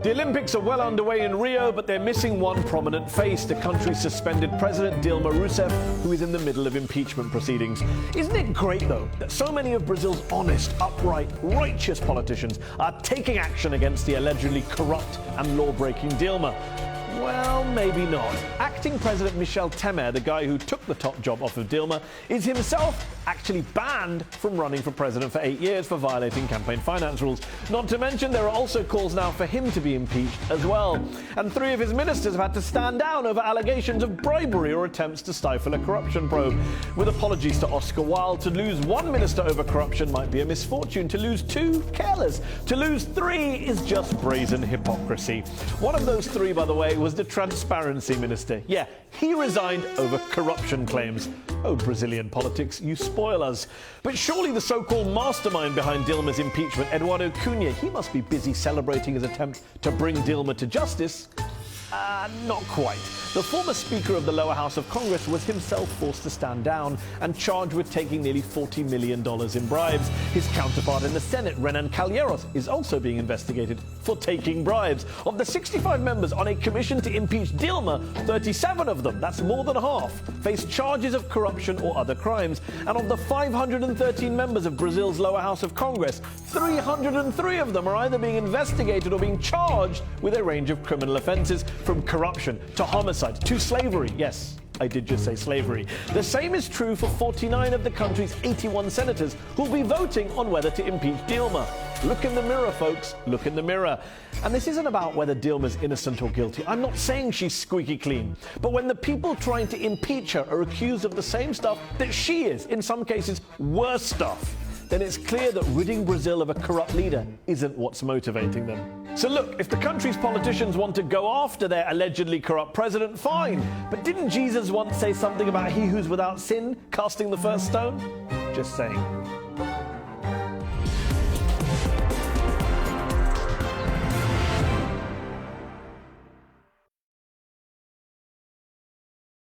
The Olympics are well underway in Rio, but they're missing one prominent face, the country's suspended president, Dilma Rousseff, who is in the middle of impeachment proceedings. Isn't it great, though, that so many of Brazil's honest, upright, righteous politicians are taking action against the allegedly corrupt and law-breaking Dilma? Well, maybe not. Acting President Michel Temer, the guy who took the top job off of Dilma, is himself actually banned from running for president for 8 years for violating campaign finance rules. Not to mention, there are also calls now for him to be impeached as well. And 3 of his ministers have had to stand down over allegations of bribery or attempts to stifle a corruption probe. With apologies to Oscar Wilde, to lose 1 minister over corruption might be a misfortune. To lose 2, careless. To lose 3 is just brazen hypocrisy. One of those 3, by the way, was the Transparency Minister. Yeah, he resigned over corruption claims. Oh, Brazilian politics, you spoil us. But surely the so-called mastermind behind Dilma's impeachment, Eduardo Cunha, he must be busy celebrating his attempt to bring Dilma to justice. Not quite. The former Speaker of the lower house of Congress was himself forced to stand down and charged with taking nearly $40 million in bribes. His counterpart in the Senate, Renan Calheiros, is also being investigated for taking bribes. Of the 65 members on a commission to impeach Dilma, 37 of them, that's more than half, face charges of corruption or other crimes. And of the 513 members of Brazil's lower house of Congress, 303 of them are either being investigated or being charged with a range of criminal offences, from corruption to homicide to slavery. Yes, I did just say slavery. The same is true for 49 of the country's 81 senators who'll be voting on whether to impeach Dilma. Look in the mirror, folks. Look in the mirror. And this isn't about whether Dilma's innocent or guilty. I'm not saying she's squeaky clean. But when the people trying to impeach her are accused of the same stuff that she is, in some cases worse stuff, then it's clear that ridding Brazil of a corrupt leader isn't what's motivating them. So look, if the country's politicians want to go after their allegedly corrupt president, fine. But didn't Jesus once say something about he who's without sin casting the first stone? Just saying.